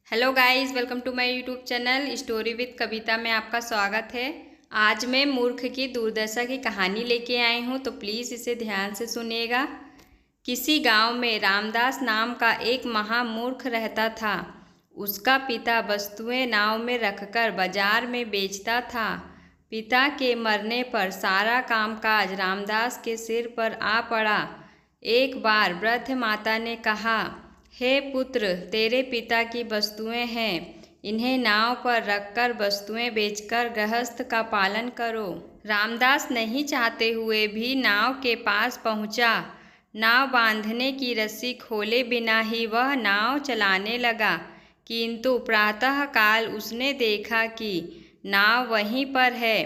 Hello guys, welcome to my YouTube channel story with Kavita में आपका स्वागत है। आज मैं मूर्ख की दुर्दशा की कहानी लेके आई हूँ, तो प्लीज़ इसे ध्यान से सुनिएगा। किसी गांव में रामदास नाम का एक महामूर्ख रहता था। उसका पिता वस्तुएं नाव में रखकर बाजार में बेचता था। पिता के मरने पर सारा कामकाज रामदास के सिर पर आ पड़ा। एक बार वृद्ध माता ने कहा, हे पुत्र, तेरे पिता की वस्तुएं हैं, इन्हें नाव पर रखकर वस्तुएं बेचकर गृहस्थ का पालन करो। रामदास नहीं चाहते हुए भी नाव के पास पहुंचा। नाव बांधने की रस्सी खोले बिना ही वह नाव चलाने लगा, किंतु प्रातःकाल उसने देखा कि नाव वहीं पर है।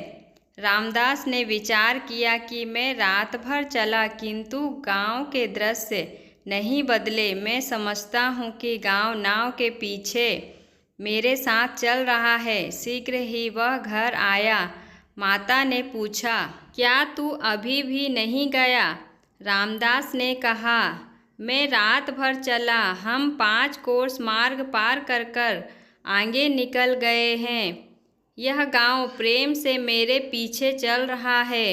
रामदास ने विचार किया कि मैं रात भर चला किंतु गांव के दृश्य नहीं बदले। मैं समझता हूँ कि गांव नाव के पीछे मेरे साथ चल रहा है। शीघ्र ही वह घर आया। माता ने पूछा, क्या तू अभी भी नहीं गया? रामदास ने कहा, मैं रात भर चला, हम 5 कोस मार्ग पार कर कर आगे निकल गए हैं। यह गांव प्रेम से मेरे पीछे चल रहा है।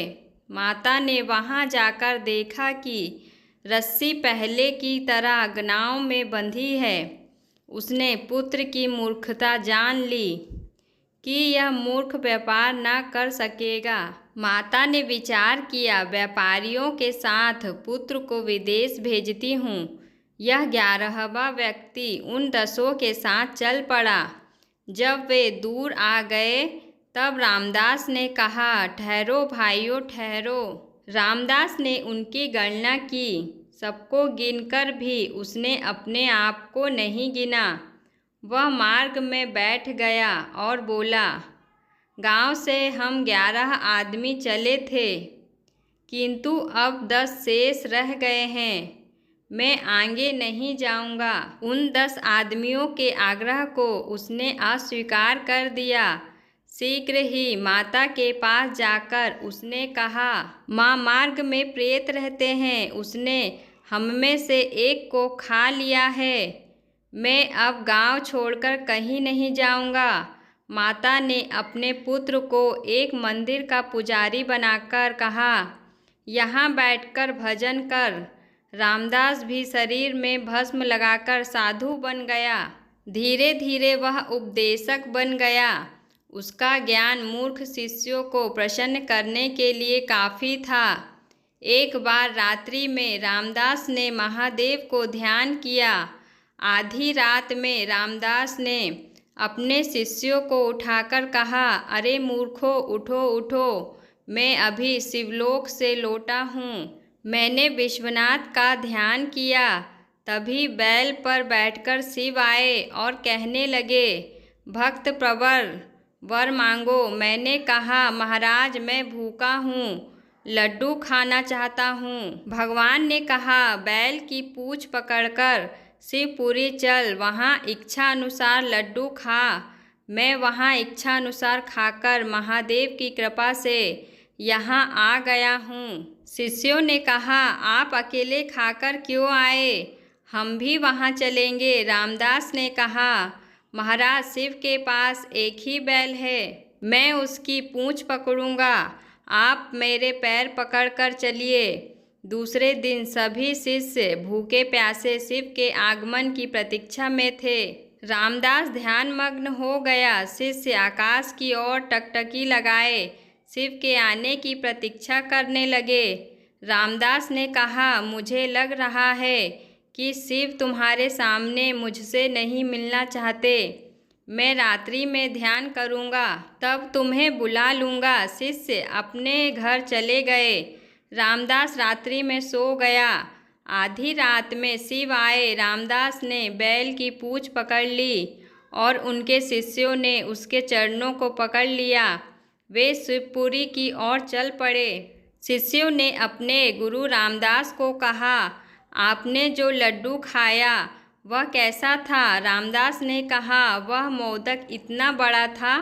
माता ने वहां जाकर देखा कि रस्सी पहले की तरह नाव में बंधी है। उसने पुत्र की मूर्खता जान ली कि यह मूर्ख व्यापार न कर सकेगा। माता ने विचार किया, व्यापारियों के साथ पुत्र को विदेश भेजती हूँ। यह 11वां व्यक्ति उन 10 के साथ चल पड़ा। जब वे दूर आ गए तब रामदास ने कहा, ठहरो भाइयों, ठहरो। रामदास ने उनकी गणना की। सबको गिनकर भी उसने अपने आप को नहीं गिना। वह मार्ग में बैठ गया और बोला, गांव से हम 11 आदमी चले थे, किंतु अब 10 शेष रह गए हैं। मैं आगे नहीं जाऊंगा। उन 10 आदमियों के आग्रह को उसने अस्वीकार कर दिया। शीघ्र ही माता के पास जाकर उसने कहा, माँ, मार्ग में प्रेत रहते हैं, उसने हम में से एक को खा लिया है। मैं अब गांव छोड़कर कहीं नहीं जाऊंगा। माता ने अपने पुत्र को एक मंदिर का पुजारी बनाकर कहा, यहाँ बैठकर भजन कर। रामदास भी शरीर में भस्म लगाकर साधु बन गया। धीरे धीरे वह उपदेशक बन गया। उसका ज्ञान मूर्ख शिष्यों को प्रसन्न करने के लिए काफ़ी था। एक बार रात्रि में रामदास ने महादेव को ध्यान किया। आधी रात में रामदास ने अपने शिष्यों को उठाकर कहा, अरे मूर्खों, उठो उठो, मैं अभी शिवलोक से लौटा हूँ। मैंने विश्वनाथ का ध्यान किया। तभी बैल पर बैठकर शिव आए और कहने लगे, भक्त प्रवर, वर मांगो। मैंने कहा, महाराज, मैं भूखा हूँ, लड्डू खाना चाहता हूँ। भगवान ने कहा, बैल की पूँछ पकड़कर शिवपुरी चल, वहाँ इच्छा अनुसार लड्डू खा। मैं वहाँ इच्छा अनुसार खाकर महादेव की कृपा से यहाँ आ गया हूँ। शिष्यों ने कहा, आप अकेले खाकर क्यों आए? हम भी वहाँ चलेंगे। रामदास ने कहा, महाराज, शिव के पास एक ही बैल है, मैं उसकी पूँछ पकड़ूंगा, आप मेरे पैर पकड़कर चलिए। दूसरे दिन सभी शिष्य भूखे प्यासे शिव के आगमन की प्रतीक्षा में थे। रामदास ध्यानमग्न हो गया। शिष्य आकाश की ओर टकटकी लगाए शिव के आने की प्रतीक्षा करने लगे। रामदास ने कहा, मुझे लग रहा है कि शिव तुम्हारे सामने मुझसे नहीं मिलना चाहते। मैं रात्रि में ध्यान करूँगा, तब तुम्हें बुला लूँगा। शिष्य अपने घर चले गए। रामदास रात्रि में सो गया। आधी रात में शिव आए। रामदास ने बैल की पूँछ पकड़ ली और उनके शिष्यों ने उसके चरणों को पकड़ लिया। वे शिवपुरी की ओर चल पड़े। शिष्यों ने अपने गुरु रामदास को कहा, आपने जो लड्डू खाया वह कैसा था? रामदास ने कहा, वह मोदक इतना बड़ा था।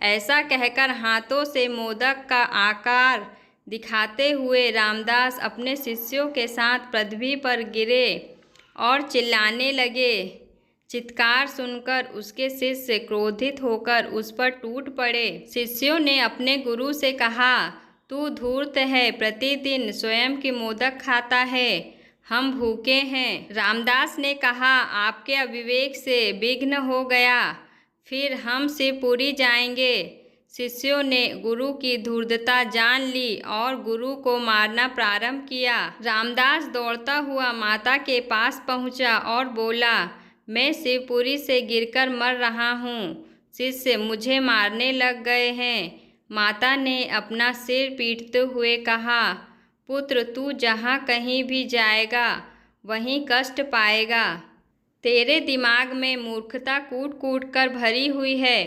ऐसा कहकर हाथों से मोदक का आकार दिखाते हुए रामदास अपने शिष्यों के साथ पृथ्वी पर गिरे और चिल्लाने लगे, चित्कार सुनकर उसके शिष्य क्रोधित होकर उस पर टूट पड़े। शिष्यों ने अपने गुरु से कहा, तू धूर्त है, प्रतिदिन स्वयं के मोदक खाता है, हम भूखे हैं। रामदास ने कहा, आपके अविवेक से विघ्न हो गया, फिर हम शिवपुरी जाएंगे। शिष्यों ने गुरु की धूर्तता जान ली और गुरु को मारना प्रारंभ किया। रामदास दौड़ता हुआ माता के पास पहुंचा और बोला, मैं शिवपुरी से गिरकर मर रहा हूँ, शिष्य मुझे मारने लग गए हैं। माता ने अपना सिर पीटते हुए कहा, पुत्र तू जहाँ कहीं भी जाएगा वहीं कष्ट पाएगा। तेरे दिमाग में मूर्खता कूट कूट कर भरी हुई है।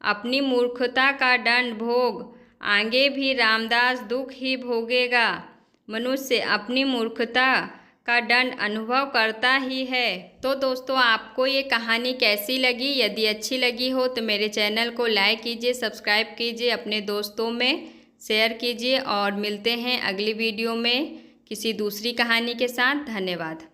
अपनी मूर्खता का दंड भोग, आगे भी रामदास दुख ही भोगेगा। मनुष्य अपनी मूर्खता का दंड अनुभव करता ही है। तो दोस्तों, आपको ये कहानी कैसी लगी? यदि अच्छी लगी हो तो मेरे चैनल को लाइक कीजिए, सब्सक्राइब कीजिए, अपने दोस्तों में शेयर कीजिए और मिलते हैं अगली वीडियो में किसी दूसरी कहानी के साथ। धन्यवाद।